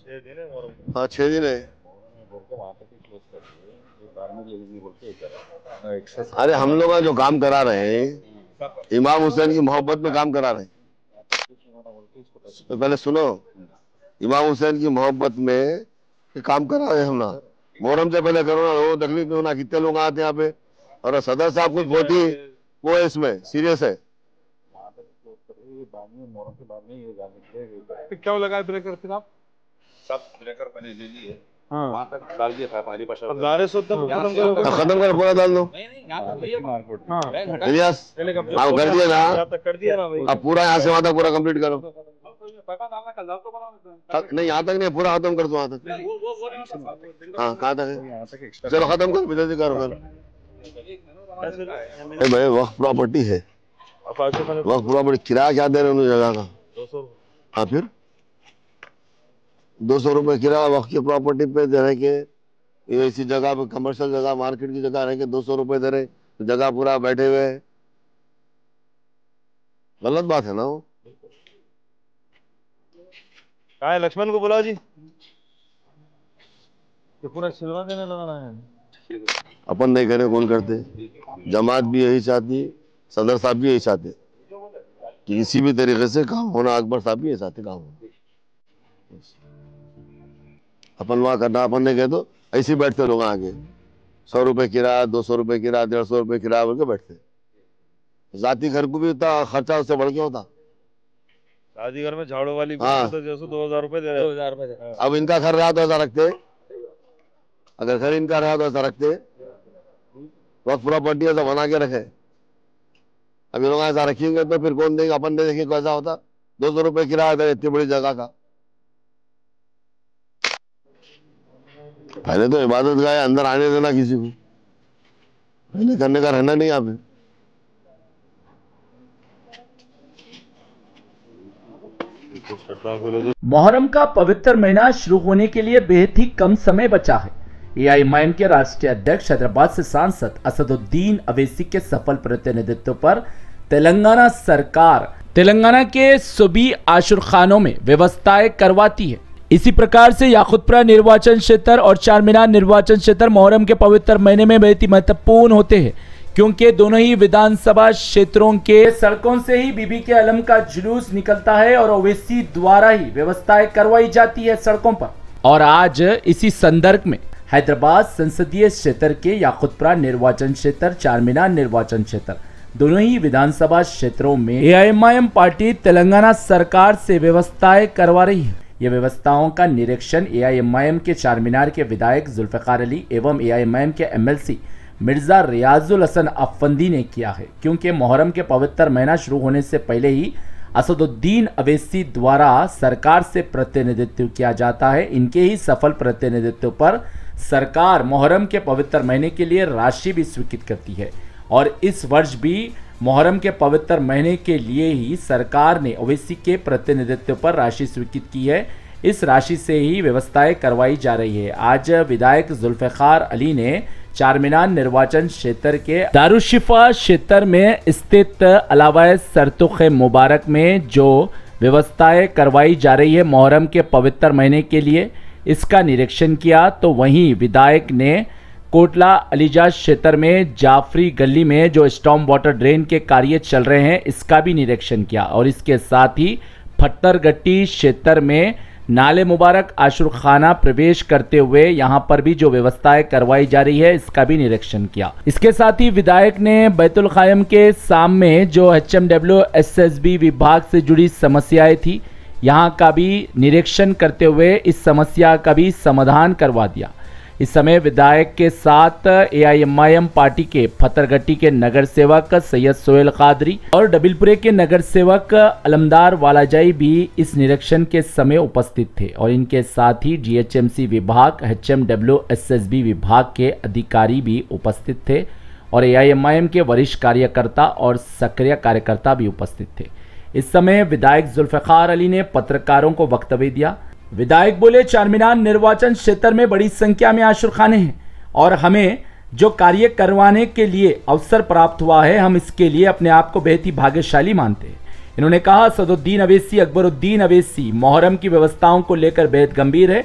6 दिन है और हाँ 6 दिन है। अरे हम लोग जो काम करा रहे हैं इमाम हुसैन की मोहब्बत में काम करा रहे हैं। तो पहले सुनो, इमाम हुसैन की मोहब्बत में काम करा रहे हैं हम ना। मोहर्रम से पहले करो ना, वो तकलीफ में ना कितने लोग आते हैं यहाँ पे। और सदर साहब कुछ बहुत ही वो है, इसमें सीरियस है। क्या लगा ब्रेकर फिर आप सब ब्रेकर मैंने ले लिए। हाँ वहाँ तक डाल दिया था पहली पाशा खत्म कर पूरा डाल दो। इलियास हाँ कर दिया ना, कर दिया ना भाई। अब पूरा यहाँ से वहाँ तक पूरा कंप्लीट करो। नहीं यहाँ तक नहीं, पूरा खत्म कर दो वहाँ तक। हाँ कहाँ तक है? चलो खत्म कर, बिजली करो। भाई वक्त प्रॉपर्टी है, वक्त प्रॉपर्टी। किराया क्या दे रहे हैं उन जगह का? 200। हाँ फिर 200 रुपये किराया वक्त की प्रॉपर्टी पे दे रहे के, इसी जगह पे कमर्शियल जगह मार्केट की जगह रह के 200 रुपये दे रहे, तो जगह पूरा बैठे हुए है। गलत बात है ना वो। कहाँ है लक्ष्मण को बुलाओ जी, ये पूरा सिलवा देने लगाना है। अपन नहीं करे कौन करते? जमात भी यही चाहती, सदर साहब भी यही चाहते कि किसी भी तरीके से काम होना। अकबर साहब भी यही चाहते काम होना। अपन वहाँ करना, अपन ने कह दो ऐसे ही बैठते लोग आगे 100 रुपये किराया, 200 रुपये किराया, 150 रुपये किराया बोल के बैठते। जाती घर को भी उतना खर्चा उससे बढ़ गया होता। शादी घर में झाड़ू वाली हाँ। तो जैसे 2000 रुपए दे रहे। 2000 रुपए। अब इनका घर रहा तो ऐसा रखते, अगर घर इनका रहा तो ऐसा रखते। वक्त प्रॉपर्टी ऐसा बना के रखे। अब ये लोग ऐसा रखेंगे तो फिर कौन देंगे? अपन ने देखे कैसा होता। 200 रुपये किराया था इतनी बड़ी जगह का। पहले तो इबादत गाह अंदर आने देना किसी को, पहले करने का रहना नहीं यहाँ पे। मुहर्रम का पवित्र महीना शुरू होने के लिए बेहद ही कम समय बचा है। एआईएमआईएम के राष्ट्रीय अध्यक्ष हैदराबाद से सांसद असदुद्दीन अवैसी के सफल प्रतिनिधित्व पर तेलंगाना सरकार तेलंगाना के सभी आशुरखानों में व्यवस्थाएं करवाती है। इसी प्रकार से याकुतपुरा निर्वाचन क्षेत्र और चारमीनार निर्वाचन क्षेत्र मुहर्रम के पवित्र महीने में बेहद ही महत्वपूर्ण होते हैं, क्योंकि दोनों ही विधानसभा क्षेत्रों के सड़कों से ही बीबी के अलम का जुलूस निकलता है और ओवैसी द्वारा ही व्यवस्थाएं करवाई जाती है सड़कों पर। और आज इसी संदर्भ में हैदराबाद संसदीय क्षेत्र के याकुतपुरा निर्वाचन क्षेत्र, चारमीनार निर्वाचन क्षेत्र दोनों ही विधानसभा क्षेत्रों में एआईएमआईएम पार्टी तेलंगाना सरकार से व्यवस्थाएं करवा रही है। ये व्यवस्थाओं का निरीक्षण एआईएमआईएम के चारमीनार के विधायक जुल्फिकार अली एवं एआईएमआईएम के एमएलसी मिर्जा रियाजुल हसन अफंदी ने किया है, क्योंकि मुहर्रम के पवित्र महीना शुरू होने से पहले ही असदुद्दीन अवैसी द्वारा सरकार से प्रतिनिधित्व किया जाता है। इनके ही सफल प्रतिनिधित्व पर सरकार मुहर्रम के पवित्र महीने के लिए राशि भी स्वीकृत करती है और इस वर्ष भी मुहर्रम के पवित्र महीने के लिए ही सरकार ने ओवैसी के प्रतिनिधित्व पर राशि स्वीकृत की है। इस राशि से ही व्यवस्थाएं करवाई जा रही है। आज विधायक जुल्फिकार अली ने चारमीनार निर्वाचन क्षेत्र के दारुशिफा क्षेत्र में स्थित अलावा सरतुख मुबारक में जो व्यवस्थाएं करवाई जा रही है मुहर्रम के पवित्र महीने के लिए, इसका निरीक्षण किया। तो वहीं विधायक ने कोटला अलीजा क्षेत्र में जाफरी गली में जो स्टॉर्म वाटर ड्रेन के कार्य चल रहे हैं इसका भी निरीक्षण किया और इसके साथ ही फट्टरगट्टी क्षेत्र में नाले मुबारक आशुरखाना प्रवेश करते हुए यहां पर भी जो व्यवस्थाएं करवाई जा रही है इसका भी निरीक्षण किया। इसके साथ ही विधायक ने बैतुल खायम के सामने जो HMW SSB विभाग से जुड़ी समस्याएं थी यहां का भी निरीक्षण करते हुए इस समस्या का भी समाधान करवा दिया। इस समय विधायक के साथ एआईएमआईएम पार्टी के फतरगट्टी के नगर सेवक सैयद सोहेल कादरी और डबिलपुरे के नगर सेवक अलमदार वालाजाई भी इस निरीक्षण के समय उपस्थित थे और इनके साथ ही GHMC विभाग, HMW SSB विभाग के अधिकारी भी उपस्थित थे और एआईएमआईएम के वरिष्ठ कार्यकर्ता और सक्रिय कार्यकर्ता भी उपस्थित थे। इस समय विधायक जुल्फिकार अली ने पत्रकारों को वक्तव्य दिया। विधायक बोले, चारमीनार निर्वाचन क्षेत्र में बड़ी संख्या में आशुरखाने हैं और हमें जो कार्य करवाने के लिए अवसर प्राप्त हुआ है हम इसके लिए अपने आप को बेहद ही भाग्यशाली मानते हैं। इन्होंने कहा असदुद्दीन अवैसी अकबरुद्दीन अवैसी मुहर्रम की व्यवस्थाओं को लेकर बेहद गंभीर है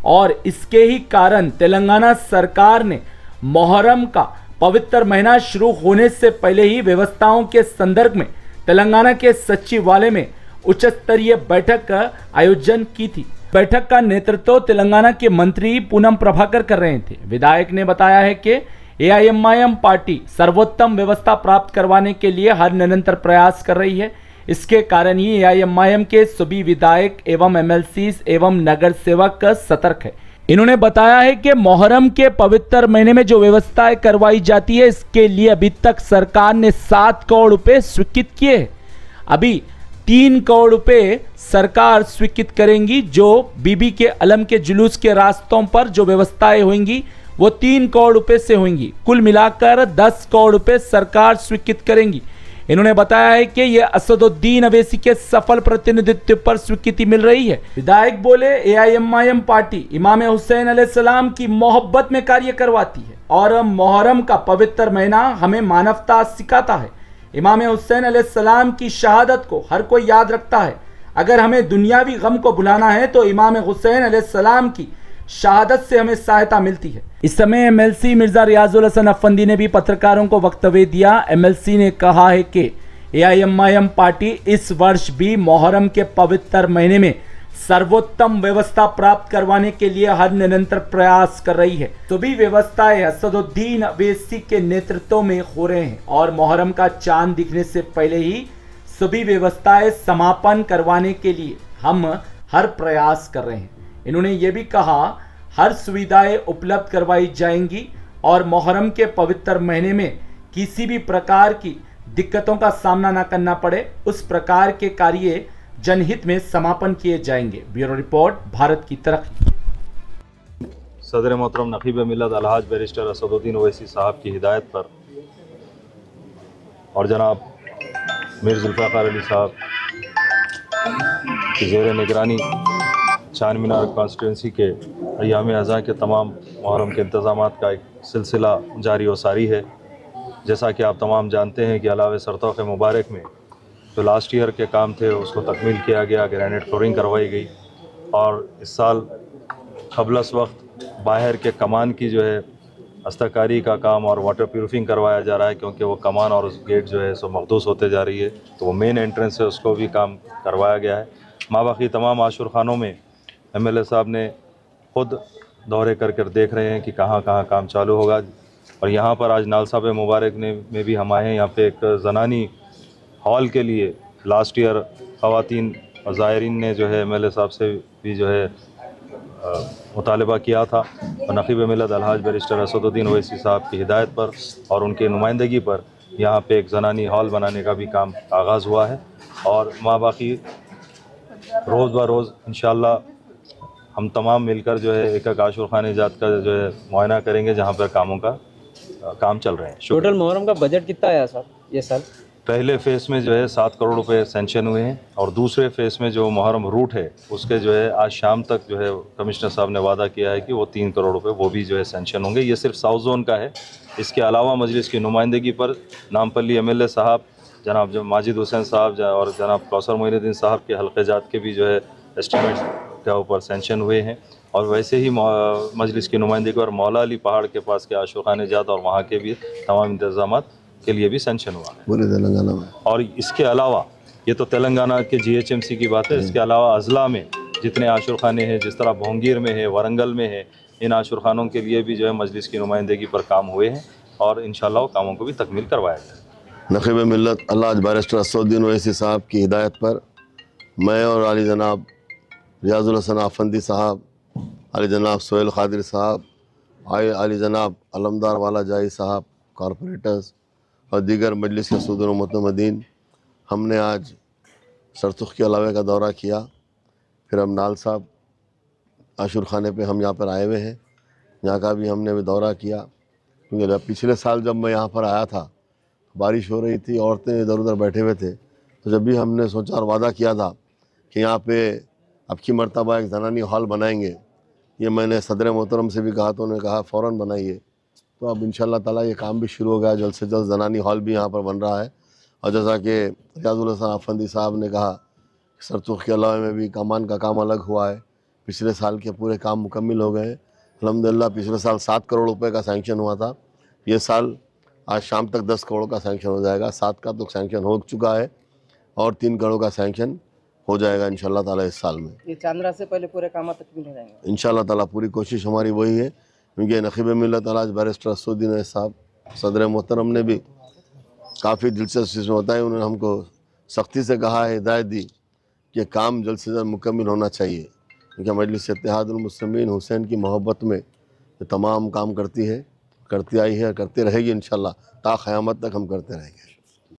और इसके ही कारण तेलंगाना सरकार ने मुहर्रम का पवित्र महीना शुरू होने से पहले ही व्यवस्थाओं के संदर्भ में तेलंगाना के सचिवालय में उच्च स्तरीय बैठक का आयोजन की थी। बैठक का नेतृत्व तेलंगाना के मंत्री पूनम प्रभाकर कर रहे थे। विधायक ने बताया है कि एआईएमआईएम पार्टी सर्वोत्तम व्यवस्था प्राप्त करवाने के लिए हर निरंतर प्रयास कर रही है। इसके कारण ही एआईएमआईएम के सभी विधायक एवं एमएलसीज एवं नगर सेवक सतर्क है। इन्होंने बताया है कि मुहर्रम के पवित्र महीने में जो व्यवस्थाएं करवाई जाती है इसके लिए अभी तक सरकार ने 7 करोड़ रुपए स्वीकृत किए हैं। अभी 3 करोड़ रुपए सरकार स्वीकृत करेंगी। जो बीबी के अलम के जुलूस के रास्तों पर जो व्यवस्थाएं होंगी वो 3 करोड़ रुपए से होंगी। कुल मिलाकर 10 करोड़ रुपए सरकार स्वीकृत करेंगी। इन्होंने बताया है कि यह असदुद्दीन अवैसी के सफल प्रतिनिधित्व पर स्वीकृति मिल रही है। विधायक बोले एआईएमआईएम पार्टी इमाम हुसैन अलैहिस्सलाम की मोहब्बत में कार्य करवाती है और मुहर्रम का पवित्र महीना हमें मानवता सिखाता है। इमाम हुसैन अलैहिस्सलाम की शहादत को हर कोई याद रखता है। अगर हमें दुनियावी गम को भुलाना है तो इमाम हुसैन अलैहिस्सलाम की शहादत से हमें सहायता मिलती है। इस समय एमएलसी मिर्जा रियाजुल हसन अफंदी ने भी पत्रकारों को वक्तव्य दिया। एमएलसी ने कहा है कि एआईएमआईएम पार्टी इस वर्ष भी मुहर्रम के पवित्र महीने में सर्वोत्तम व्यवस्था प्राप्त करवाने के लिए हर निरंतर प्रयास कर रही है। सभी व्यवस्थाएं असदुद्दीन अवैसी के नेतृत्व में हो रहे हैं और मुहर्रम का चांद दिखने से पहले ही सभी व्यवस्थाएं समापन करवाने के लिए हम हर प्रयास कर रहे हैं। इन्होंने ये भी कहा हर सुविधाएं उपलब्ध करवाई जाएंगी और मुहर्रम के पवित्र महीने में किसी भी प्रकार की दिक्कतों का सामना न करना पड़े उस प्रकार के कार्य जनहित में समापन किए जाएंगे। ब्यूरो रिपोर्ट, भारत की तरक्की। सदर मोहतरम नकीब मिल्लत अलहाज बैरिस्टर असदुद्दीन ओवैसी साहब की हिदायत पर और जनाब मीर जुल्फ़िकार अली साहब की ज़ेर निगरानी चार मीनार कॉन्स्टिट्यूंसी के अयाम अज़ा के तमाम मुहर्रम के इंतज़ामात का एक सिलसिला जारी व सारी है। जैसा कि आप तमाम जानते हैं कि अलावे सरतौक़ मुबारक में जो लास्ट ईयर के काम थे उसको तकमील किया गया, ग्रेनाइट फ्लोरिंग करवाई गई और इस साल क़ब्लस वक्त बाहर के कमान की जो है अस्ताकारी का काम और वाटर प्यूरिफिंग करवाया जा रहा है, क्योंकि वो कमान और उस गेट जो है सो महदूस होते जा रही है, तो वो मेन एंट्रेंस है उसको भी काम करवाया गया है। माबाकी तमाम आशुर खानों में एमएलए साहब ने खुद दौरे कर देख रहे हैं कि कहाँ कहाँ काम चालू होगा। और यहाँ पर आज नाल साहब मुबारक में भी हम आए हैं। यहाँ पे एक ज़नानी हॉल के लिए लास्ट ईयर ख़वातीन और ज़ायरीन ने जो है एमएलए साहब से भी जो है मुतालबा किया था और नकीब मिल्लत अलहाज बैरिस्टर असदुद्दीन ओवैसी साहब की हिदायत पर और उनके नुमाइंदगी पर यहाँ पे एक ज़नानी हॉल बनाने का भी काम आगाज़ हुआ है। और माबाकी रोज़ ब रोज़ इंशाअल्लाह हम तमाम मिलकर जो है एक आशुर खान ईजाद का जो है मुआयना करेंगे जहाँ पर कामों का काम चल रहे हैं। टोटल मुहर्रम का बजट कितना आया सर ये साल? पहले फ़ेज़ में जो है 7 करोड़ रुपए सेंशन हुए हैं और दूसरे फ़ेज़ में जो मुहर्रम रूट है उसके जो है आज शाम तक जो है कमिश्नर साहब ने वादा किया है कि वो 3 करोड़ रुपए वो भी जो है सेंशन होंगे। ये सिर्फ साउथ जोन का है। इसके अलावा मजलिस की नुमाइंदगी पर नामपल्ली एमएलए साहब जनाब जो माजिद हुसैन साहब और जनाब कौसर मोइनुद्दीन साहब के हल्के जात के भी जो है एस्टिमेट्स के ऊपर सेंशन हुए हैं। और वैसे ही मजलिस की नुमाइंदगी और मौला अली पहाड़ के पास के आशुर खान ईजाद और वहाँ के भी तमाम इंतजाम के लिए भी सेंशन हुआ है पूरे तेलंगाना में। और इसके अलावा ये तो तेलंगाना के जीएचएमसी की बात है। इसके अलावा अजला में जितने आशुर खाने हैं, जिस तरह भोंगीर में है, वरंगल में है, इन आशुर खानों के लिए भी जो है मजलिस की नुमाइंदगी पर काम हुए हैं और इंशाअल्लाह कामों को भी तकमील करवाया जाए। नकीब मिल्लत अलहाज बैरिस्टर असदुद्दीन ओवैसी साहब की हिदायत पर मैं और अली जनाब रियाजुल हसन अफंदी साहब, अली जनाब सोहेल खादिर साहब, अली जनाब अलमदार वाला जाई साहब, कॉरपोरेटर्स और दीगर मजलिस के सदर मुतमदीन, हमने आज सरसुख के अलावे का दौरा किया। फिर हम नाल साहब आशुर खाने पे हम यहाँ पर आए हुए हैं, यहाँ का भी हमने भी दौरा किया। क्योंकि पिछले साल जब मैं यहाँ पर आया था बारिश हो रही थी, औरतें इधर उधर बैठे हुए थे, तो जब भी हमने सोचा और वादा किया था कि यहाँ पे अब की मरतबा एक ज़नानी हॉल बनाएंगे, ये मैंने सदर मोहतरम से भी कहा तो उन्होंने कहा फ़ौरन बनाइए। तो अब इंशाअल्लाह ताला ये काम भी शुरू हो गया, जल्द से जल्द ज़नानी हॉल भी यहाँ पर बन रहा है और जैसा कि रियाजुल हसन अफंदी साहब ने कहा, सरतुख के अलावा में भी कमान का काम अलग हुआ है। पिछले साल के पूरे काम मुकम्मिल हो गए। अल्हम्दुलिल्लाह पिछले साल 7 करोड़ रुपए का सैंक्शन हुआ था। ये साल आज शाम तक 10 करोड़ का सैंक्शन हो जाएगा। 7 का तो सैंक्शन हो चुका है और 3 करोड़ का सैंक्शन हो जाएगा इंशाल्लाह ताला इस साल में। ये चांद्रा से पहले पूरे काम तकमील हो जाएंगे इंशाल्लाह ताला। पूरी कोशिश हमारी वही है, क्योंकि नखीब मिल्लत अलाज बैरिस्टर असदुद्दीन साहब सदर मोहतरम ने भी काफ़ी दिलचस्पी इसमें बताई। उन्होंने हमको सख्ती से कहा है, हिदायत दी कि काम जल्द से जल्द मुकम्मिल होना चाहिए, क्योंकि मजलिस इत्तेहादुल मुस्लिमीन हुसैन की मोहब्बत में तमाम काम करती है, करती आई है, करती रहेगी इंशाल्लाह। ता क़यामत तक हम करते रहेंगे।